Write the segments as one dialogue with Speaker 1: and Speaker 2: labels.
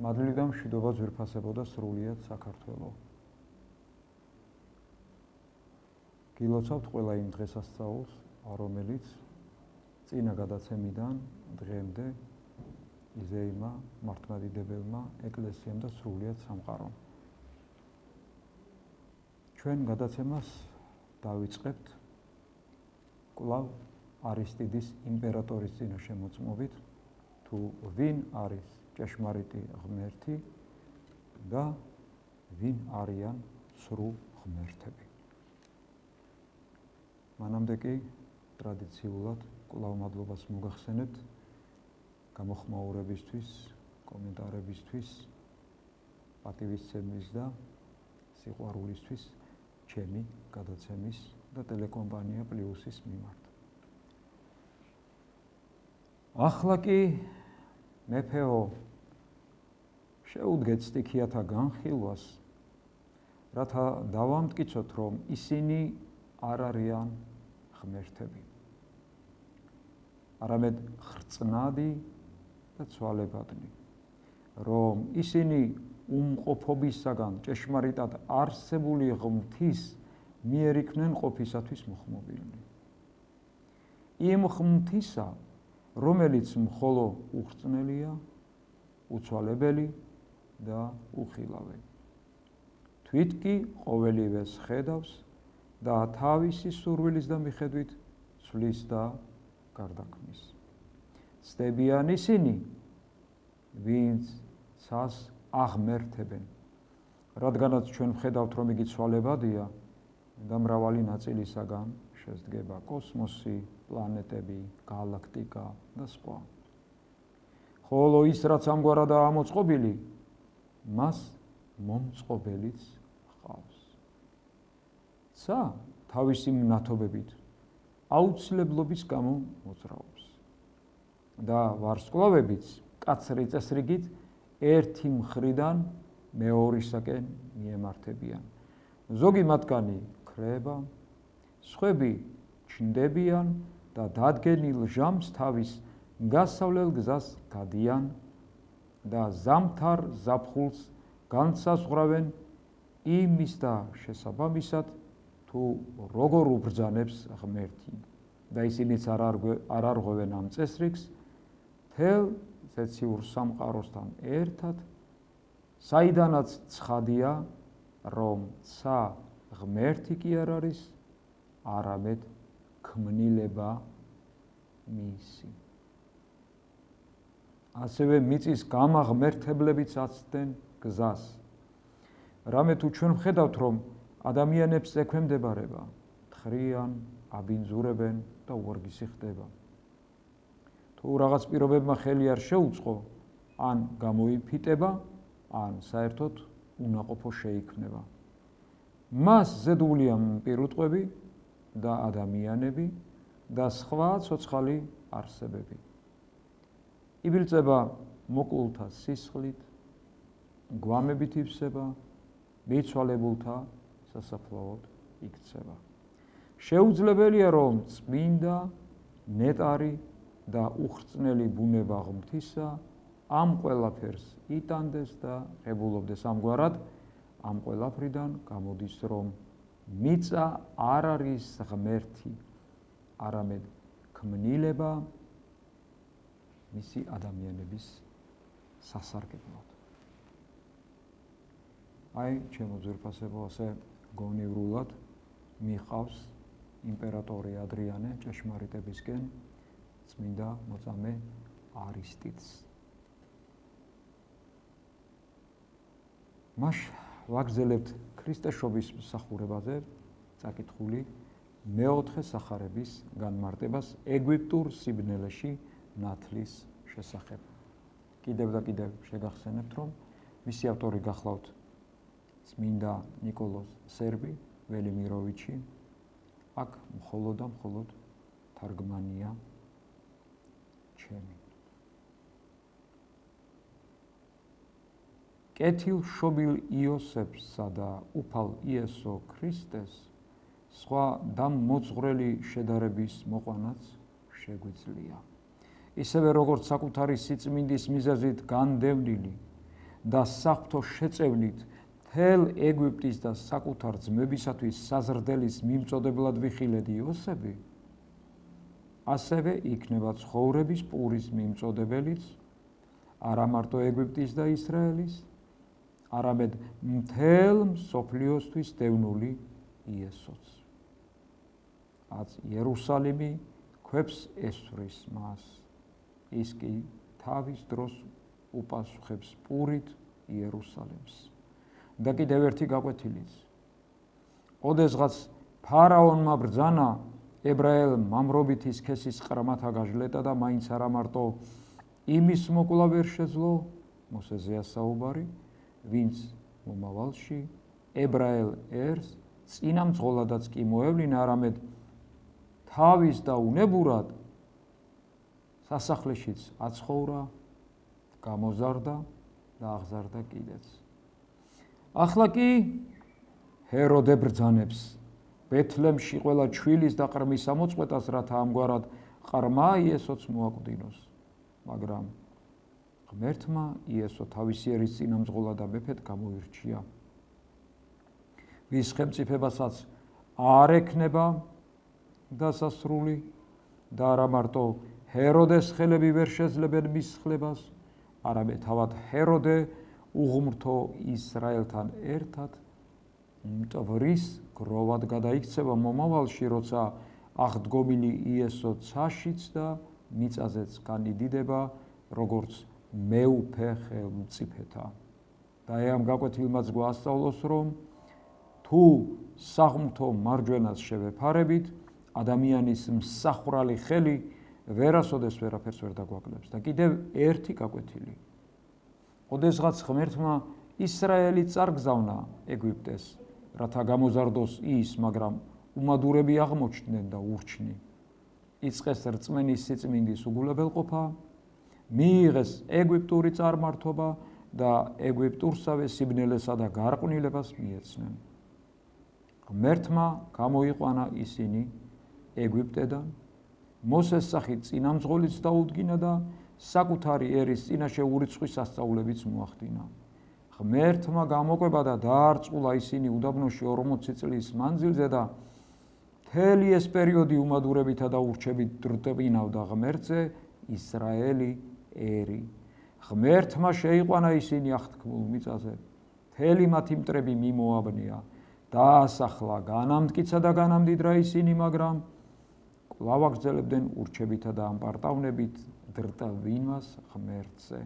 Speaker 1: მადლი და მშვიდობა ძვირფასებოდა სრულიად საქართველო. გილოცავთ ყველა იმ დღესასწაულს, რომელიც წინა გადაცემიდან დღემდე იზეიმა მართლმადიდებელმა ეკლესიამ და სრულიად სამყარომ. ჩვენ გადაცემას დავიწყებთ კვლავ არისტიდის იმპერატორის წინაშე მოწმობით, თუ ვინ არის ჭეშმარიტი ღმერთი და ვინ არიან სრულ ღმერთები. მანამდე კი ტრადიციულად კვლავ მადლობას მოგახსენებთ გამოხმაურებისთვის, კომენტარებისთვის, პატივისცემის და სიყვარულისთვის ჩემი გადაცემის და ტელეკომპანია პლუსის მიმართ. ახლა კი მეფეო შეუდგეთ სტიქიათა განხილვას, რათა დავამტკიცოთ, რომ ისინი არ არიან ღმერთები, არამედ ხრწნადი და ცვალებადნი, რომ ისინი უმყოფობისაგან ჭეშმარიტად არსებული ღმრთის მიერ იქნენ ყოფისათვის მოხმობილნი. იმ ღმრთისა, რომელიც მხოლო უხრწნელია, უცვალებელი და უხილავი. თვით კი ყოველივეს ხედავს და თავისი სურვილის და მიხედვით ცვლის და გარდაქმნის. ცდებიან ისინი, ვინც ცას აღმერთებენ, რადგანაც ჩვენ ვხედავთ, რომ იგი ცვალებადია და მრავალი ნაწილისაგან შედგება კოსმოსი, პლანეტები, გალაქტიკა და სხვა. ხოლო ის, რაც ამგვარადაა მოწყობილი, მას მომწყობელიც ჰყავს. ცა თავისი მნათობებით აუცილებლობის გამო მოძრაობს და ვარსკვლავებიც მკაცრი წესრიგით ერთი მხრიდან მეორისაკენ მიემართებიან. ზოგი მათგანი ქრება, სხვები ჩნდებიან და დადგენილ ჟამს თავის გასავლელ გზას გადიან და ზამთარ ზაფხულს განსაზღვრავენ იმის და შესაბამისად, თუ როგორ უბრძანებს ღმერთი და ისინიც არ არღვევენ ამ წესრიგს მთელ ზეციურ სამყაროსთან ერთად, საიდანაც ცხადია, რომ ცა ღმერთი კი არ არის, არამედ ქმნილება მისი. ასევე მიწის გამაღმერთებლებიც აცდენ გზას. რამე თუ ჩვენ ვხედავთ, რომ ადამიანებს ექვემდებარება, თხრიან, აბინძურებენ და უვარგისი ხდება. თუ რაღაც პირობებმა ხელი არ შეუწყო, ან გამოიფიტება, ან საერთოდ უნაყოფო შეიქმნება. მას ზედულია პირუტყვები და ადამიანები და სხვა ცოცხალი არსებები. იბილწება მოკლულთა სისხლით, გვამებით ივსება, მიცვალებულთა სასაფლაოდ იქცევა. შეუძლებელია, რომ წმინდა, ნეტარი და უხრწნელი ბუნება ღმრთისა ამ ყველაფერს იტანდეს და ღებულობდეს. ამგვარად, ამ ყველაფრიდან გამოდის, რომ მიწა არ არის ღმერთი, არამედ ქმნილება მისი ადამიანების სასარგებლოდ. აი, ჩემო ძვირფასებო, ასე გონივრულად მიყავს იმპერატორი ადრიანე ჭეშმარიტებისკენ წმინდა მოწამე არისტიდს. მას ვაგრძელებთ ქრისტეშობის მსახურებაზე წაკითხული მეოთხე სახარების განმარტებას ეგვიპტურ სიბნელეში ნათლის შესახებ. კიდევ და კიდევ შეგახსენებთ, რომ მისი ავტორი გახლავთ წმინდა ნიკოლოზ სერბი, ველიმიროვიჩი. აქ მხოლოდ და მხოლოდ თარგმანია ჩემი. კეთილ შობილ იოსებსა და უფალ იესო ქრისტეს სხვა დამმოძღვრელი შედარების მოყვანაც შეგვიძლია. ისევე როგორც საკუთარი სიწმინდის მიზეზით განდევნილი და საღვთო შეწევნით თელ ეგვიპტის და საკუთარ ძმებისათვის საზრდელის მიმწოდებლად ვიხილეთ იოსები, ასევე იქნება ცხოვრების პურის მიმწოდებელიც არა მარტო ეგვიპტის და ისრაელის, არამედ მთელ მსოფლიოსთვის დევნული იესოც. აც იერუსალიმი ქვებს ესვრის მას, ის კი თავის დროს უპასუხებს პურით იერუსალიმს. და კიდევ ერთი გაკვეთილიც. ოდესღაც ფარაონმა ბრძანა ებრაელ მამრობითი სქესის ყრმათა გაჟლეტა და მაინც არა მარტო იმის მოკლა ვერ შეძლო, მოსეზეა საუბარი, ვინც მომავალში ებრაელ ერს წინამძღოლადაც კი მოევლინა, არამედ თავის და უნებურად სასახლეშიც აცხოვრა, გამოზარდა და აღზარდა კიდეც. ახლა კი ჰეროდე ბრძანებს ბეთლემში ყველა ჩვილის და ყრმის ამოწყვეტას, რათა ამგვარად ყრმა იესოც მოაკვდინოს. მაგრამ ღმერთმა იესო თავისი ერის წინამძღოლად და მეფედ გამოირჩია, ვის ხელმწიფებასაც არ ექნება დასასრული და არა მარტო ჰეროდეს ხელები ვერ შეძლებენ მის ხლებას, არამედ თავად ჰეროდე უღმრთო ისრაელთან ერთად მტვრის გროვად გადაიქცევა მომავალში, როცა აღდგომილი იესო ცაშიც და მიწაზეც განიდიდება, როგორც მეუფე ხელმწიფეთა. და ამ გაკვეთილმაც გვასწავლოს, რომ თუ საღმრთო მარჯვენას შევეფარებით, ადამიანის მსახრალი ხელი ვერასოდეს ვერაფერს ვერ დაგვაკლებს. და კიდევ ერთი გაკვეთილი. ოდესღაც ღმერთმა ისრაელი წარგზავნა ეგვიპტეს, რათა გამოზარდოს ის, მაგრამ უმადურები აღმოჩნდნენ და ურჩნი. იწყეს რწმენის სიწმინდის უგულებელყოფა, მიიღეს ეგვიპტური წარმართობა და ეგვიპტურსავე სიბნელესა და გარყვნილებას მიეცნენ. ღმერთმა გამოიყვანა ისინი ეგვიპტედან, მოსეს სახით წინამძღოლიც დაუდგინა და საკუთარი ერის წინაშე ურიცხვის სასწაულებიც მოახდინა. ღმერთმა გამოკვება და დაარწყულა ისინი უდაბნოში 40 წლის მანძილზე და მთელი ეს პერიოდი უმადურებითა და ურჩებით დრტვინავდა ღმერთზე ისრაელი ერი. ღმერთმა შეიყვანა ისინი აღთქმულ მიწაზე, მთელი მათი მტრები მიმოაბნია, დაასახლა განამტკიცა და განამდიდრა ისინი, მაგრამ კვლავ აგრძელებდნენ ურჩებითა და ამპარტავნებით დრტვინვას ღმერთზე.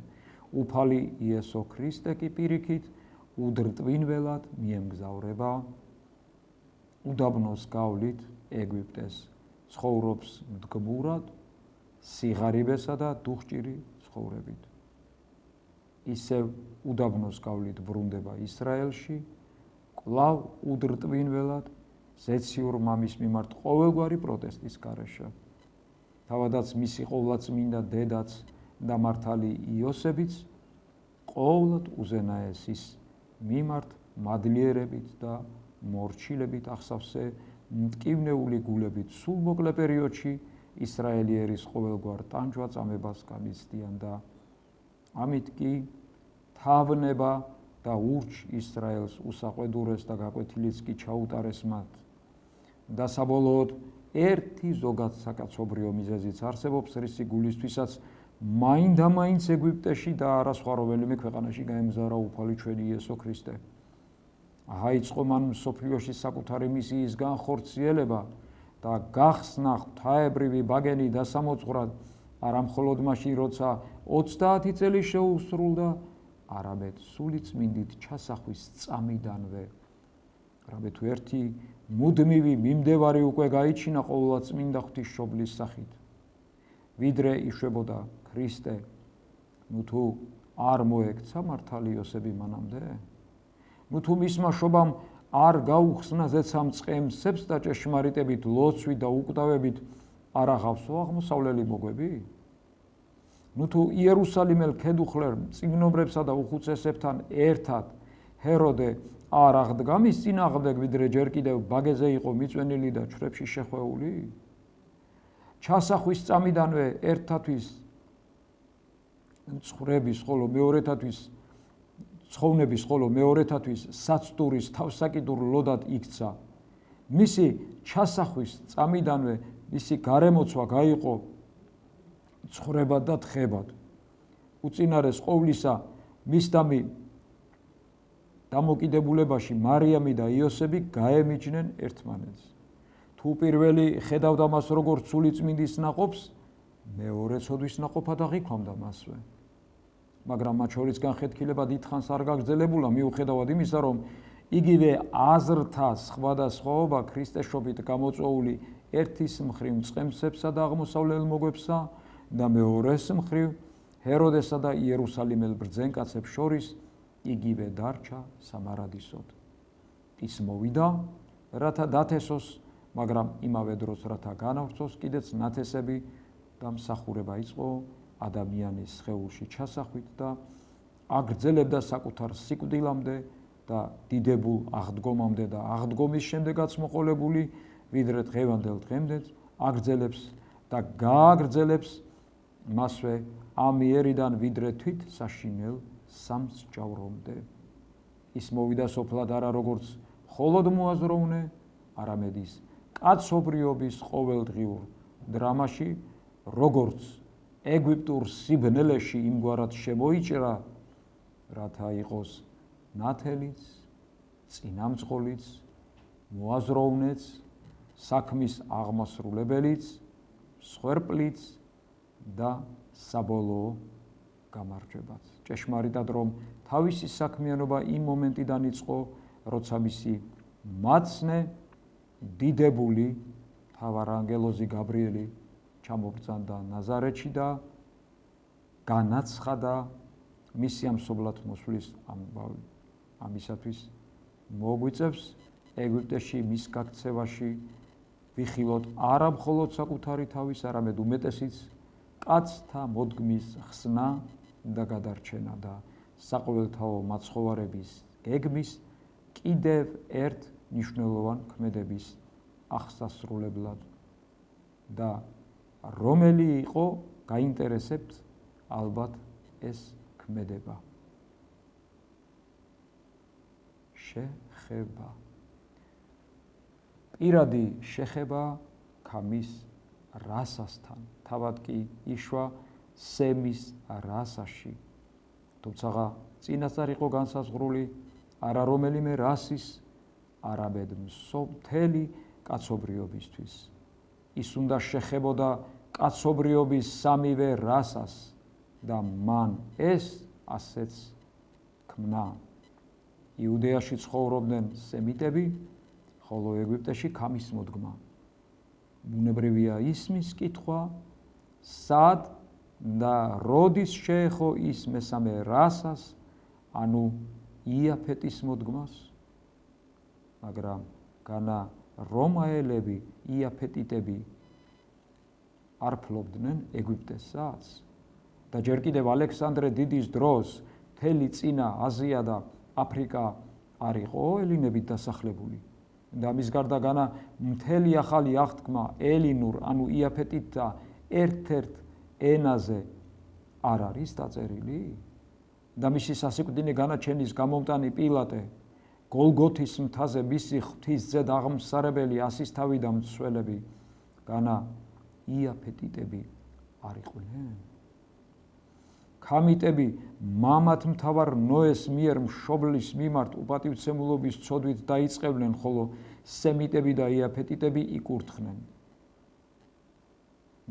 Speaker 1: უფალი იესო ქრისტე კი პირიქით უდრტვინველად მიემგზავრება უდაბნოს გავლით ეგვიპტეს, ცხოვრობს მდგმურად, სიღარიბესა და დუხჭირი ცხოვრებით. ისევ უდაბნოს გავლით ბრუნდება ისრაელში, კვლავ უდრტვინველად ზეციურ მამის მიმართ ყოველგვარი პროტესტის გარეშე. თავადაც მისი ყოვლადწმინდა დედაც და მართალი იოსებიც ყოვლად უზენაესის მიმართ მადლიერებით და მორჩილებით ახსავსე მტკივნეული გულებით სულ მოკლე პერიოდში ისრაელი ერის ყოველგვარ ტანჯვა წამებას განიცდიან და ამით კი თავნება და ურჩ ისრაელს უსაყვედურეს და გაკვეთილიც კი ჩაუტარეს მათ. და საბოლოოდ ერთი ზოგად საკაცობრიო მიზეზიც არსებობს, რისი გულისთვისაც მაინდა-მაინც ეგვიპტეში და არა სხვა რომელიმე ქვეყანაში გაემგზავრა უფალი ჩვენი იესო ქრისტე. აიწყო მან მსოფლიოში საკუთარი მისიის განხორციელება და გახსნა ღვთაებრივი ბაგენი დასამოწყვრად, არა მხოლოდ მაშინ, როცა 30 წელი შეუსრულდა, არამედ სულიწმინდით ჩასახვის წამიდანვე. არამედ თუ ერთი მუდმივი მიმდევარი უკვე გაიჩინა ყოვლადწმინდა ღვთისმშობლის სახით. ვიდრე იშვებოდა ქრისტე, ნუ თუ არ მოექცა მართალი იოსები მანამდე? ნუ თუ მისმა შობამ არ გაუხსნა ზეცამ წყემსებს და ჭეშმარიტებით ლოცვით და უკვდავებით არ აღავსო აღმოსავლელი მოგვები? ნუ თუ იერუსალიმელ ქედუხლერ წიგნობრებსა და უხუცესებთან ერთად ჰეროდე არ აღდგა მის წინააღმდეგ, ვიდრე ჯერ კიდევ ბაგეზე იყო მიწვენილი და ჩვრებში შეხვეული? ჩასახვის წამიდანვე ერთათვის მცხრების, ხოლო მეორეთათვის ცხოვნების ხოლო მეორეთათვის საცდურის თავსაკიდურ ლოდად იქცა. მისი ჩასახვის წამიდანვე მისი გარემოცვა გაიყო ცხოვრებად და თხებად. უწინარეს ყოვლისა მისდამი დამოკიდებულებაში მარიამი და იოსები გაემიჯნენ ერთმანეთს. თუ პირველი ხედავდა მას როგორც სულიწმინდის ნაყოფს, მეორე ცოდვის ნაყოფად აღიქვამდა მასვე. მაგრამ მათ შორის განხეთქილება დიდხანს არ გაგრძელებულა, მიუხედავად იმისა, რომ იგივე აზრთა სხვადასხვაობა ქრისტეშობით გამოწვეული ერთის მხრივ მწყემსებსა და აღმოსავლელ მოგებსა და მეორეს მხრივ ჰეროდესა და იერუსალიმელ ბრძენკაცებს შორის იგივე დარჩა სამარადისოდ. ის მოვიდა, რათა დათესოს, მაგრამ იმავე დროს რათა განავრცოს კიდეც ნათესები და მსახურება იწყო ადამიანის სხეულში ჩასახვით და აგრძელებდა საკუთარ სიკვდილამდე და დიდებულ აღდგომამდე და აღდგომის შემდეგაც მოყოლებული, ვიდრე დღევანდელ დღემდეც აგრძელებს და გააგრძელებს მასვე ამიერიდან ვიდრე თვით საშინელ სამსჯავრომდე. ის მოვიდა სოფლად არა როგორც მხოლოდ მოაზროვნე, არამედ ის კაცობრიობის ყოველდღიურ დრამაში, როგორც ეგვიპტურ სიბნელეში იმგვარად შემოიჭრა, რათა იყოს ნათელიც, წინამძღოლიც, მოაზროვნეც, საქმის აღმასრულებელიც, მსხვერპლიც და საბოლოო გამარჯვებაც. ჭეშმარიტად, რომ თავისი საქმიანობა იმ მომენტიდან იწყო, როცა მისი მაცნე დიდებული მთავარანგელოზი გაბრიელი ჩამობრძანდა ნაზარეთში და განაცხადა მისი ამსობლად მოსვლის ამბავი. ამისათვის მოგვიწევს ეგვიპტეში მის გაქცევაში ვიხილოთ არა მხოლოდ საკუთარი თავის, არამედ უმეტესიც კაცთა მოდგმის ხსნა და გადარჩენა და საყოველთაო მაცხოვარების გეგმის კიდევ ერთ მნიშვნელოვან ქმედების აღსასრულებლად და რომელი იყო გაინტერესებთ ალბათ ეს ქმედება. შეხება. პირადი შეხება ქამის რასასთან, თავად კი იშვა სემის რასაში. თუმცა წინასწარ იყო განსაზღვრული არა რომელიმე რასის, არამედ მთელი კაცობრიობისთვის. ის უნდა შეხებოდა კაცობრიობის სამივე რასას და მან ეს ასეც ქმნა. იუდეაში ცხოვრობდნენ სემიტები, ხოლო ეგვიპტეში ქამის მოდგმა. ბუნებრივია ისმის კითხვა, სად და როდის შეეხო ის მესამე რასას, ანუ იაფეტის მოდგმას, მაგრამ განა რომაელები, იაფეტიტები არ ფლობდნენ ეგვიპტესაც და ჯერ კიდევ ალექსანდრე დიდის დროს მთელი წინა აზია და აფრიკა არ იყო ელინებით დასახლებული და მის გარდა განა მთელი ახალი აღთქმა ელინურ, ანუ იაფეტიტთა ერთ-ერთ ენაზე არ არის დაწერილი და მისი სასიკვდინე განაჩენის გამომტანი პილატე გოლგოთის მთაზე მისი ღვთისძედ აღმსარებელი ასისთავი და მცველები განა იაფეტიტები არ იყვნენ. ქამიტები მამათ მთავარ ნოეს მიერ მშობლის მიმართ უპატივცემულობის ცოდვით დაიწყებდნენ, ხოლო სემიტები და იაფეტიტები იკურთხნენ.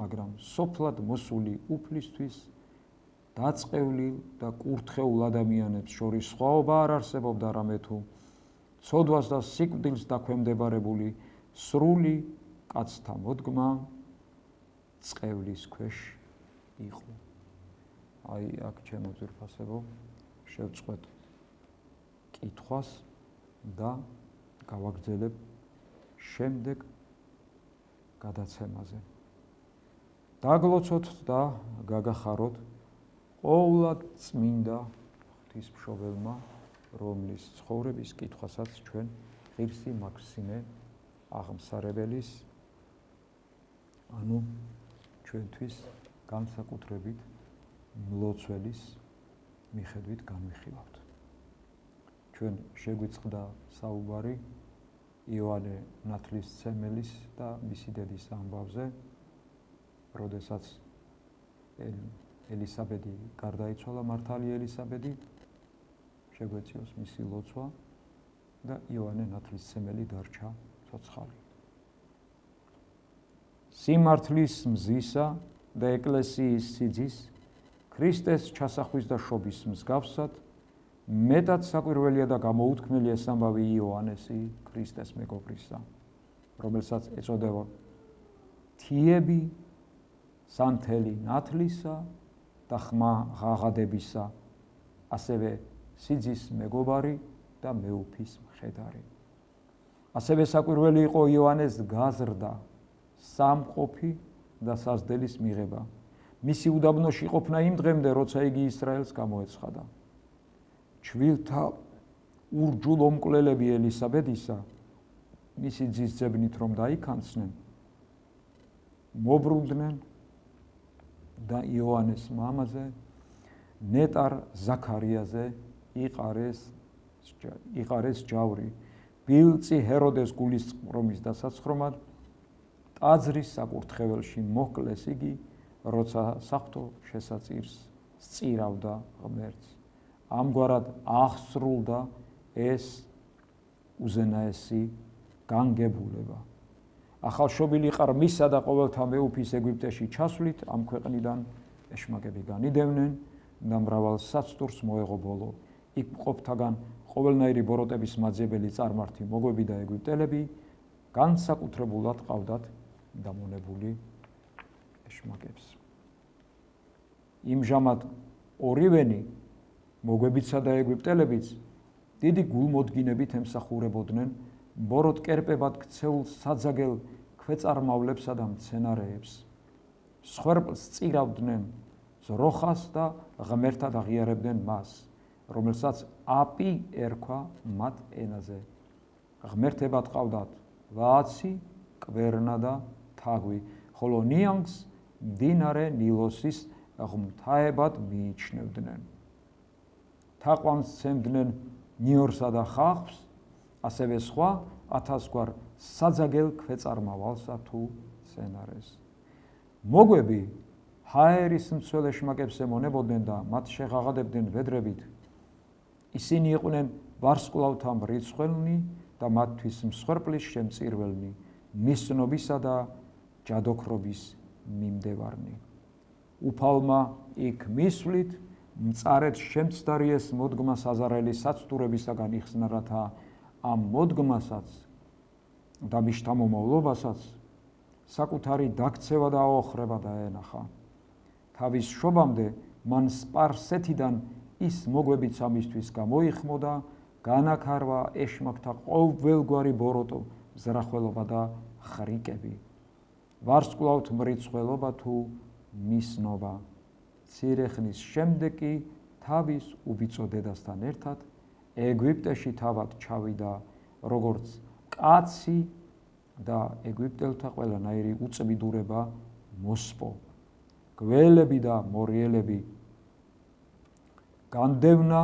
Speaker 1: მაგრამ სოფლად მოსული უფლისთვის დაწყევლილ და კურთხეულ ადამიანებს შორის სხვაობა არ არსებობდა, რამე თუ ცოდვას და სიკვდილს დაქვემდებარებული სრული კაცთა მოდგმა წყევლის ქვეშ იყო. აი აქ ჩემო ძვირფასებო შევწყვეტ კითხვას და გავაგრძელებ შემდეგ გადაცემაზე. დაგლოცოთ და გაგახაროთ ყოვლად წმინდა ღვთისმშობელმა, რომლის ცხოვრების კითხვასაც ჩვენ ღირსი მაქსიმე აღმსარებელის, ანუ ჩვენთვის განსაკუთრებით მლოცველის მიხედვით განვიხილავთ. ჩვენ შეგვიწყდა საუბარი იოანე ნათლისმცემელის და მისი დედის ამბავზე, როდესაც ელისაბედი გარდაიცვალა, მართალი ელისაბედი, შეგვეციოს მისი ლოცვა და იოანე ნათლისმცემელი დარჩა ცოცხალი. სიმართლის მზისა და ეკლესიის სიძის, ქრისტეს ჩასახვის და შობის მსგავსად, მეტად საკვირველია და გამოუთქმელია ეს ამბავი იოანესი, ქრისტეს მეგობრისა, რომელსაც ეწოდება თიები, სანთელი ნათლისა და ხმა ღაღადებისა, ასევე სიძის მეგობარი და მეუფის მხედარი. ასევე საკვირველი იყო იოანეს გაზრდა, სამყოფი და საზრდელის მიღება. მისი უდაბნოში ყოფნა იმ დღემდე, როცა იგი ისრაელს გამოეცხადა. ჩვილთა ურჯულომკვლელები ელისაბედისა, მისი ძის ძებნით რომ დაიქანცნენ, მობრუნდნენ და იოანეს მამაზე, ნეტარ ზაქარიაზე იყარეს ჯავრი, ბილწი ჰეროდეს გულისწყრომის დასაცხრომად, ტაძრის საკურთხეველში მოჰკლეს იგი, როცა საღვთო შესაწირს სწირავდა ღმერთს. ამგვარად აღსრულდა ეს უზენაესი განგებულება. ახალშობილი ყარ მისა და ყოველთა მეუფის ეგვიპტეში ჩასვლით ამ ქვეყნიდან ეშმაკები განიდევნენ და მრავალ საცდურს მოეღო ბოლო. იქ მყოფთაგან ყოველნაირი ბოროტების მაძიებელი წარმართი მოგვები და ეგვიპტელები განსაკუთრებულად ყავდათ დამონებული ეშმაკებს. იმჟამად ორივენი მოგვებიცა და ეგვიპტელებიც დიდი გულმოდგინებით ემსახურებოდნენ ბოროტ კერპებად ქცეულ საძაგელ ქვეწარმავლებსა და მცენარეებს. სხვერპლს წირავდნენ ზროხას და ღმერთად აღიარებდნენ მას, რომელსაც აპი ერქვა მათ ენაზე. ღმერთებად ყავდათ ვაცი, კვერნა და თაგვი, ხოლო ნიანგს მდინარე ნილოსის ღმთაებად მიიჩნევდნენ. თაყვანს სცემდნენ ნიორსა და ხახვს, ასევე სხვა 1000 გვარ საძაგელ ქვეწარმავალსა თუ მცენარეს. მოგვები ჰაერის მცველ ეშმაკებს ემონებოდნენ და მათ შეღაღადებდნენ ვედრებით. ისინი იყვნენ ვარსკვლავთა მრიცხველნი და მათთვის მსხვერპლის შემწირველნი, მისნობისა და ჯადოქრობის მიმდევარნი. უფალმა იქ მისვლით მწარედ შემცდარიეს მოდგმას აზარელი საცდურებისაგან იხსნა, რათა ამ მოდგმასაც და მის შთამომავლობასაც საკუთარი დაქცევა და აოხრება დაენახა. თავის შობამდე მან სპარსეთიდან ის მოგვებიც ამისთვის გამოიხმოდა, განაქარვა ეშმაკთა ყოველგვარი ბოროტო, მზრახველობა და ხრიკები, ვარსკვლავთ მრიცხველობა თუ მისნობა. მცირე ხნის შემდეგ კი თავის უბიწო დედასთან ერთად ეგვიპტეში თავად ჩავიდა, როგორც კაცი და ეგვიპტელთა ყველანაირი უწმიდურება მოსპო. გველები და მორიელები განდევნა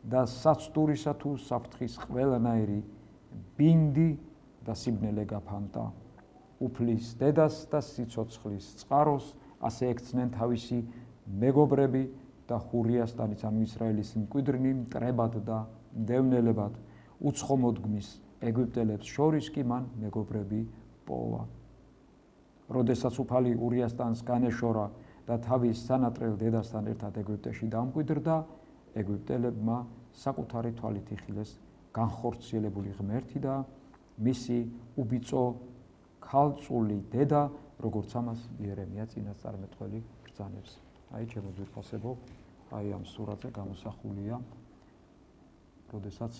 Speaker 1: და საცდურისა თუ საფრთხის ყველანაირი ბინდი და სიბნელე გაფანტა. უფლის დედას და სიცოცხლის წყაროს ასე ექცნენ თავისი მეგობრები და ხურიასთანიც, ანუ ისრაელის მკვიდრნი მტრებად და მდევნელებად, უცხო მოდგმის ეგვიპტელებს შორის კი მან მეგობრები პოვა. როდესაც უფალი ურიასთანს განეშორა და თავის სანატრელ დედასთან ერთად ეგვიპტეში დამკვიდრდა, ეგვიპტელებმა საკუთარი თვალით იხილეს განხორციელებული ღმერთი და მისი უბიწო ქალწული დედა, როგორც ამას იერემია წინასწარმეტყველი ბრძანებს. აი ჩემო ძვირფასებო, აი ამ სურათზე გამოსახულია, როდესაც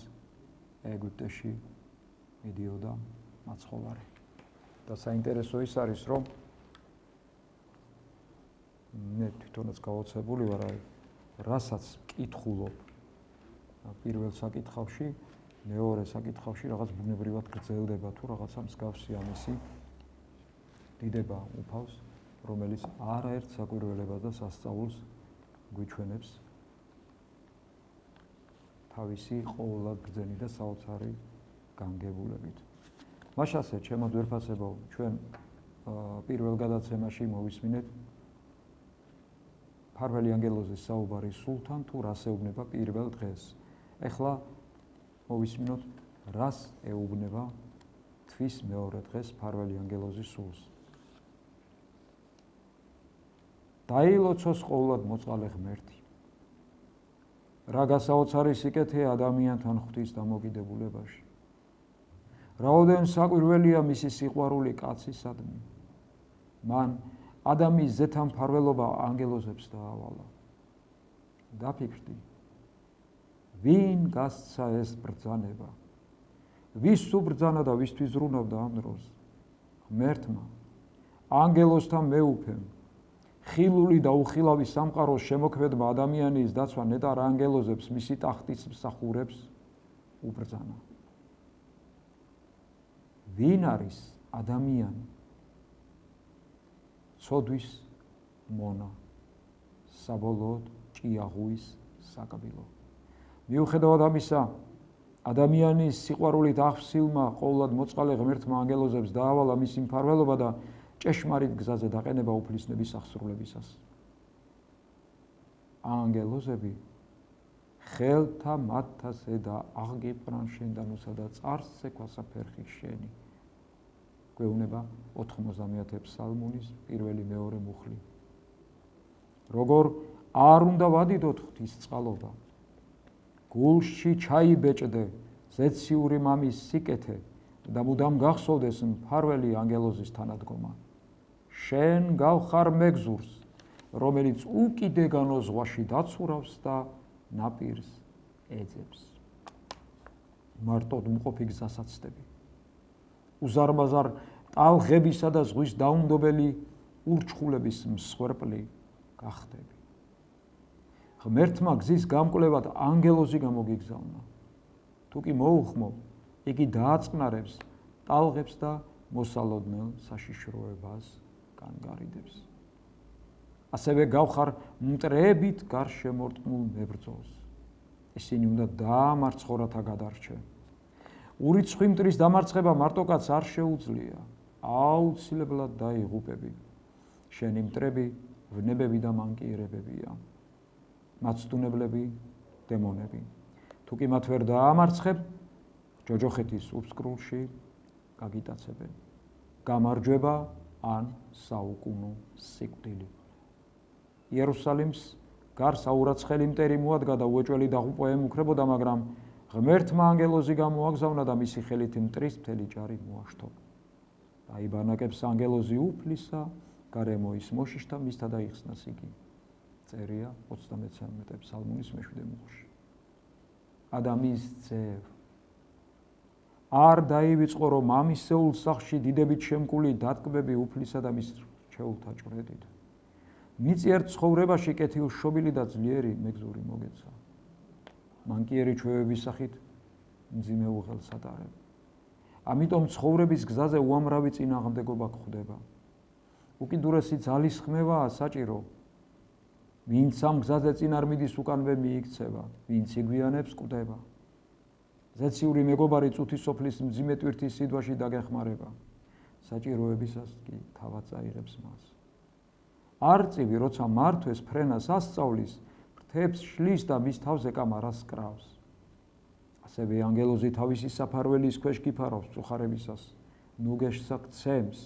Speaker 1: ეგვიპტეში მიდიოდა მაცხოვარი. და საინტერესო ის არის, რომ მე თვითონაც გავოცებული ვარ, აი რასაც კითხულობ პირველ საკითხავში, მეორე საკითხავში რაღაც ბუნებრივად გრძელდება თუ რაღაცა მსგავსი ამისი დიდება უფალს, რომელიც არაერთ საკვირველებას და სასწაულს გვიჩვენებს. თავისი ყოველად ბრძენი და საოცარი განგებულებით. მაშასე, ჩემო ძვირფასებო, ჩვენ პირველ გადაცემაში მოვისმინეთ ფარველი ანგელოზის საუბარი სულთან თუ რას ეუბნება პირველ დღეს. ეხლა მოვისმინოთ რას ეუბნება თვის მეორე დღეს ფარველი ანგელოზის სულს. დაილოცოს ყოვლად მოწყალე ღმერთი. რა გასაოცარი სიკეთეა ადამიანთან ღვთის დამოკიდებულებაში. რაოდენ საკვირველია მისი სიყვარული კაცისადმი. მან ადამიანის ზეთა მფარველობა ანგელოზებს დაავალა. დაფიქრდი, ვინ გასცა ეს ბრძანება? ვის უბრძანა და ვისთვის ზრუნავდა ამ დროს? ღმერთმა, ანგელოზთა მეუფემ, ხილული და უხილავი სამყაროს შემოქმედმა ადამიანის დაცვა ნეტარ ანგელოზებს მისი ტახტის მსახურებს უბრძანა. ვინ არის ადამიანი? ცოდვის მონა, საბოლოოდ ჭიაღუის საკბილო. მიუხედავად ამისა, ადამიანის სიყვარულით აღსილმა ყოვლად მოწყალე ღმერთმა ანგელოზებს დაავალა მისი მფარველობა და ჭეშმარიტ გზაზე დაყენება უფლისნების აღსრულებისას. ანგელოზები ხელთა მათთაზე და აღგიბრან შენდანოსა და წარსზე ქვასაფერხი შენი. გვეუბნება 90 ფსალმუნის პირველი მეორე მუხლი. როგორ არ უნდა ვადიდოთ ღვთის წყალობა, გულში ჩაიბეჭდე ზეციური მამის სიკეთე და მუდამ გახსოვდეს მფარველი ანგელოზის თანადგომა. შენ გავხარ მეგზურს, რომელიც უკიდეგანო ზღვაში დაცურავს და ნაპირს ეძებს. მარტოდ მყოფი გზასაცდები. უზარმაზარ ტალღებისა და ზღვის დაუნდობელი ურჩხულების მსხვერპლი გახდები. ღმერთმა გზის გამკვლევად ანგელოზი გამოგიგზავნა. თუ კი მოუხმო, იგი დააწყნარებს ტალღებს და მოსალოდნელ საშიშროებას განგარიდებს. ასევე გავხარ მტრებით გარშემორტყმულ მებრძოლს. ისინი უნდა დაამარცხორათა გადარჩე. ურიცხვი მტრის დამარცხება მარტოკაც არ შეუძლია. აუცილებლად დაიღუპები. შენი მტრები ვნებები და მანკიერებებია. მაცდუნებლები, დემონები. თუ კი მათ ვერ დაამარცხებ, ჯოჯოხეთის უბსკრულში გაგიტაცებენ. გამარჯვება ან საუკუნო სიკვდილი. იერუსალიმს გარს აურაცხელი მტერი მოადგა და უეჭველი დაღუპვა ემუქრებოდა, მაგრამ ღმერთმა ანგელოზი გამოაგზავნა და მისი ხელით მტრის მთელი ჯარი მოაშთო. დაიბანაკებს ანგელოზი უფლისა, გარემოის მოშიშთა მისთა და იხსნას იგი. წერია 33 ფსალმუნის მე-7 მუხლში. ადამის ძევ არ დაივიწყო, რომ მამისეულ სახლში დიდებით შემკული დატკბები უფლისა და მის რჩეულთა ჭვრედით. მიწიერ ცხოვრებაში კეთილშობილი და ძლიერი მეგზური მოგეცა. მანკიერი ჩვევების სახით მძიმე უღელს ატარებ. ამიტომ ცხოვრების გზაზე უამრავი წინააღმდეგობა გვხვდება. უკიდურესი ძალის ხმევაა საჭირო. ვინც ამ გზაზე წინ არ მიდის, უკანვე მიიქცევა, ვინც იგვიანებს კვდება. ზეციური მეგობარი წუთის სოფლის მძიმე ტვირთის სიდვაში დაგეხმარება. საჭიროებისას კი თავად წაიღებს მას. არწივი, როცა მართვეს ფრენას ასწავლის, ფრთებს შლის და მის თავზე კამარას კრავს. ასევე ანგელოზი თავისი საფარველის ქვეშ გიფარავს წუხარებისას, ნუგეშსა გცემს,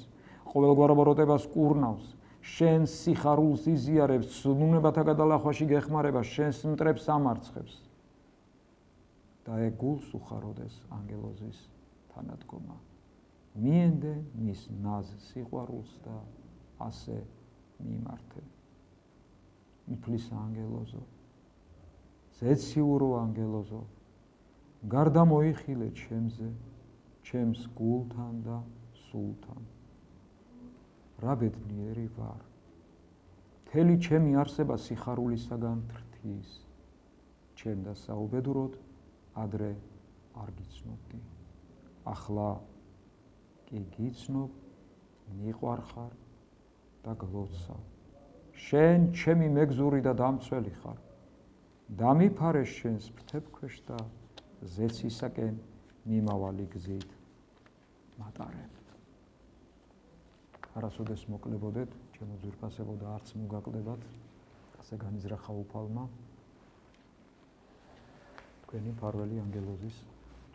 Speaker 1: ყოველგვარ მოროტებას კურნავს, შენს სიხარულს იზიარებს, ცნუნებათა გადალახვაში გეხმარება, შენს მტრებს ამარცხებს. და ეგ გულს უხაროდეს ანგელოზის თანადგომა. მიენდე მის ნაზ სიყვარულს და ასე მიმართე. უფლის ანგელოზო, ზეციურო ანგელოზო, გარდა მოიხილე ჩემზე, ჩემს გულთან და სულთან. რა ბედნიერი ვარ. მთელი ჩემი არსება სიხარულისაგან თრთის. ჩემ და საუბედუროდ ადრე არ გიცნობდი. ახლა კი გიცნობ, მიყვარხარ და გლოცავ. შენ ჩემი მეგზური და დამცველი ხარ. დამიფარეს შენს ფრთებქვეშ და ზეცისაკენ მიმავალი გზით მატარებ. არასოდეს მოკლებოდეთ, ჩემო ძვირფასებო და არც მოგაკლებათ, ასე განიზრახა უფალმა თქვენი მფარველი ანგელოზის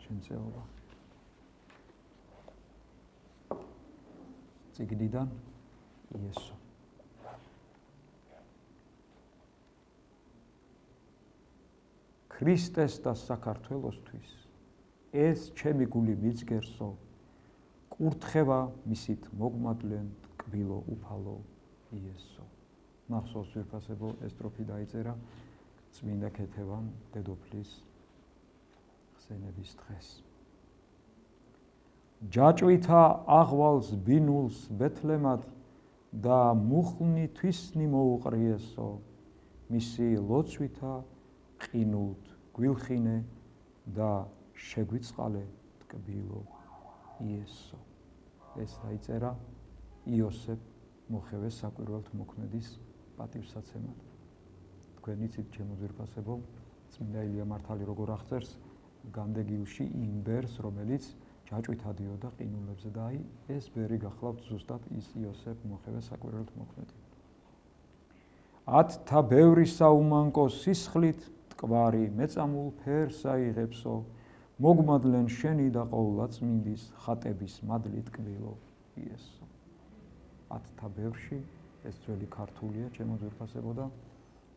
Speaker 1: შემწეობა. წიგნიდან იესო. ქრისტეს და საქართველოსთვის ეს ჩემი გული მიცგერსო, კურთხევა მისით მოგმადლენ ტკბილო უფალო იესო. მახსოვს ძვირფასებო, ეს სტროფი დაიწერა წმინდა ქეთევამ დედოფლის ხსენების დღეს. ჯაჭვითა აღვალს ბინულს ბეთლემად და მუხლნი თვისნი მოუყრიესო, მისი ლოცვითა ყინულთ გვილხინე და შეგვიწყალე ტკბილო იესო. ეს დაიწერა იოსებ მოხევეს საკვირველთ მოქმედის პატივსაცემად. თქვენ იცით, ჩემო ძვირფასებო, წმინდა ილია მართალი როგორ აღწერს განდეგილში იმ ბერს, რომელიც ჯაჭვით ადიოდა ყინულებზე და აი ეს ბერი გახლავთ ზუსტად ის იოსებ მოხევეს საკვირველთ მოქმედი. ათთა ბევრი საუმანკო სისხლით ტკვარი მეწამულ ფერს აიღებსო, მოგმადლენ შენი და ყოვლადწმინდის ხატების მადლით ტკბილო იესო. ათთა ბევრში ეს ძველი ქართულია, ჩემო ძვირფასებო და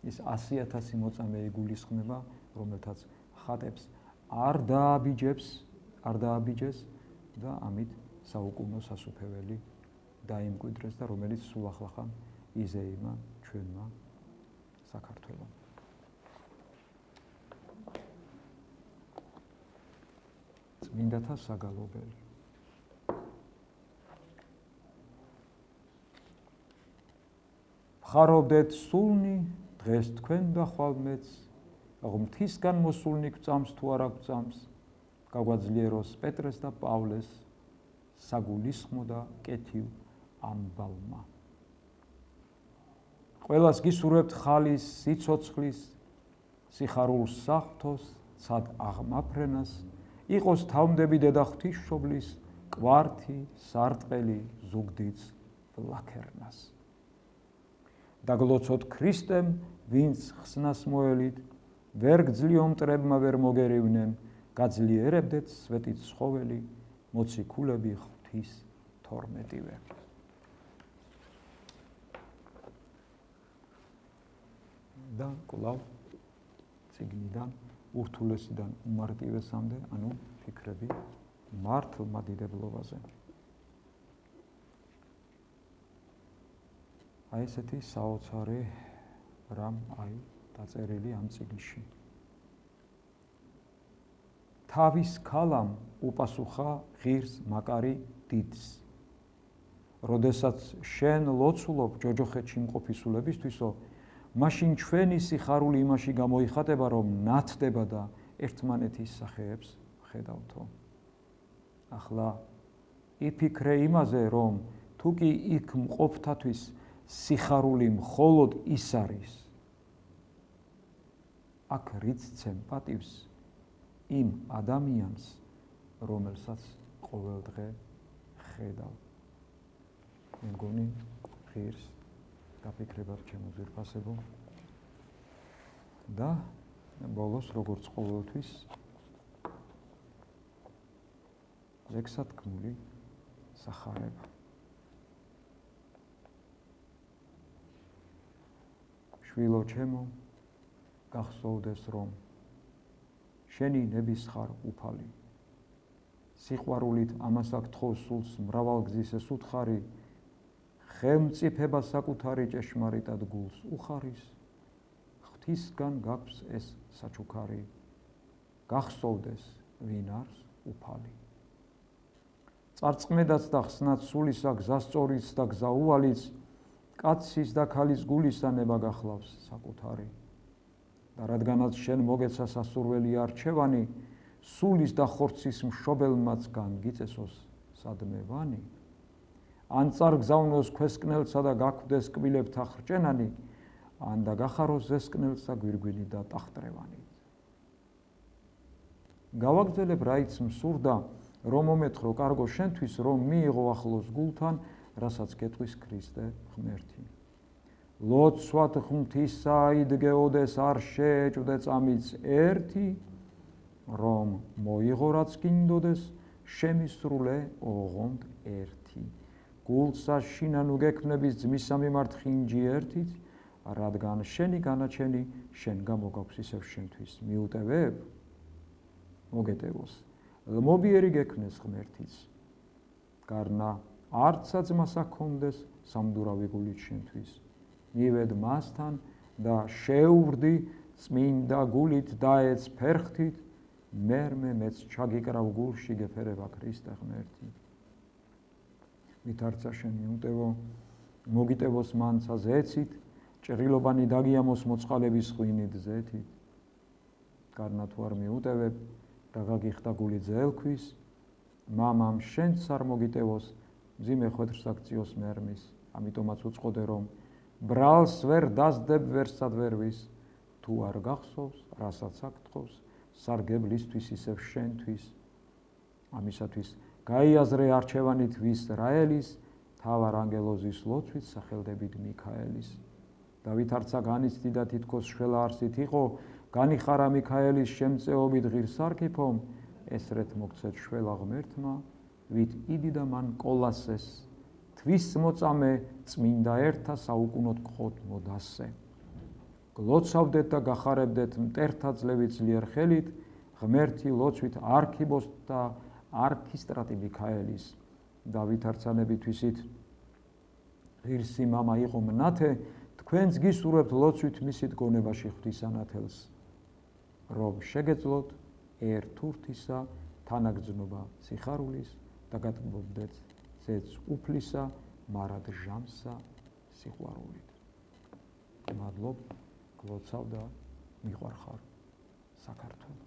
Speaker 1: ის 100,000 მოწამე იგულისხმება, რომელთაც ხატებს არ დააბიჯეს და ამით საუკუნო სასუფეველი დაიმკვიდრეს და რომელიც სულ ახლახან იზეიმა ჩვენმა საქართველომ. წმინდათა საგალობელი. ხარობდეთ სულნი დღეს თქვენ და ხვალმეც, ღმრთისგან მოსულნი გვწამს თუ არა გვწამს, გაგვაძლიეროს პეტრეს და პავლეს საგულისხმო და კეთილ ამბალმა. ყველას გისურვებთ ხალის, სიცოცხლის, სიხარულს საფრთოს, ცად აღმაფრენას, იყოს თავმდები დედა ღვთისმშობლის, კვართი, სარტყელი, ზუგდიდს, ლაქერნას. დაგლოცოთ ქრისტემ, ვინც ხსნას მოელით, ვერ გძლიო მტრებმა ვერ მოგერივნენ, გაძლიერებდეთ სვეტით ცხოველი, მოციქულები ღვთის 12-ვე. და კვლავ წიგნიდან ურთულესიდან უმარტივესამდე, ანუ ფიქრები მართლმადიდებლობაზე. აი ესეთი საოცარი რამ დაწერილი ამ წიგნში. თავის ქალამ უპასუხა ღირს მაკარი დიდს. როდესაც შენ ლოცულობ ჯოჯოხეთში მყოფი სულებისთვისო, მაშინ ჩვენი სიხარული იმაში გამოიხატება, რომ ნათდება და ერთმანეთის სახეებს ხედავთო. ახლა იფიქრე იმაზე, რომ თუ კი იქ მყოფთათვის სიხარული მხოლოდ ის არის, აქ რიცცემ პატივს იმ ადამიანს, რომელსაც ყოველდღე ხედავ. მე მგონი ღირს დაფიქრებათ ჩემო ძვირფასებო და ბოლოს როგორც ყოველთვის ზეგსათქმული სახარება. შვილო ჩემო, გახსოვდეს რომ შენი ნების ხარ უფალი. სიყვარულით ამას აკთხოვ სულს მრავალგზის ეს უთხარი, ხელმწიფება საკუთარი ჭეშმარიტად გულს უხარის, ღვთისგან გაქვს ეს საჩუქარი, გახსოვდეს ვინ არის უფალი. წარწმედაც და ხსნაც სულისა გზასწორიც და გზა უვალიც, კაცის და ქალის გულისა ნება გახლავს საკუთარი. და რადგანაც შენ მოგეცა სასურველი არჩევანი, სულის და ხორცის მშობელმაც განგიწესოს სადმევანი, ან წარგზავნოს ქვესკნელსა და გაქვდეს კბილებთა ხრჭენანი, ან დაგახაროს ზესკნელსა გვირგვინი და ტახტრევანი. გავაგრძელებ რაიც მსურდა, რომ მომეთხრო კარგო შენთვის, რომ მიიღო ახლოს გულთან, რასაც გეტყვის ქრისტე ღმერთი. ლოცვად ღმრთისა იდგეოდეს არ შეეჭვდე წამიც ერთი, რომ მოიღო რაც გინდოდეს, შემისრულე ოღონდ ერთი. გულსა შინანუ გექმნების ძმისა მიმართ ხინჯი ერთით, რადგან შენი განაჩენი შენ გამოგაქვს ისევ შენთვის. მიუტევებ? მოგეტევოს. ლმობიერი გექმნეს ღმერთიც. გარნა არცა ძმას აქონდეს სამდურავი გულით შენთვის. მივედ მასთან და შეუვრდი წმინდა გულით დაეც ფერხთით, მერმე მეც ჩაგიკრავ გულში გეფერება ქრისტე ღმერთი. ვითარცა შენ მიუტევო, მოგიტევოს მანცა ზეცით, ჭრილობანი დაგიამოს მოწყალების ღვინით ზეთით. გარნა თუ არ მიუტევებ, რა გაგიხდა გული ძელქვის, მამამ შენც არ მოგიტევოს, მძიმე ხვედრს აქციოს მერმის, ამიტომაც უწყოდე რომ ბრალს ვერ დასდებ ვერსად ვერ ვის, თუ არ გახსოვს, რასაც აქ თხოვს, სარგებლისთვის ისევ შენთვის. ამისათვის გაიაზრე არჩევანით ვის რაელის, თავარ ანგელოზის ლოცვით სახელდებით მიქაელის. დავით არცა განიცდი და თითქოს შველა არსით იყო, განიხარა მიქაელის შემწეობით ღირს არქიფომ, ესრეთ მოგცეთ შველა ღმერთმა, ვით იდი და მან კოლასეს, თვის მოწამე წმინდა ერთა საუკუნოდ გყოთ მოდასე. გლოცავდეთ და გახარებდეთ მტერთა ძლევით ძლიერ ხელით, ღმერთი ლოცვით არქიბოს და არქისტრატი მიქაელის. დავით არცანებით ვისით ღირსი მამა იყო მნათე, თქვენც გისურვებთ ლოცვით მისით გონებაში ღვთისანათელს. რომ შეგეძლოთ ერთურთისა თანაგრძნობა სიხარულის და გატკბობდეთ ზეც უფლისა, მარად ჟამსა სიყვარულით. მადლობ, გლოცავ და მიყვარხარ საქართველო.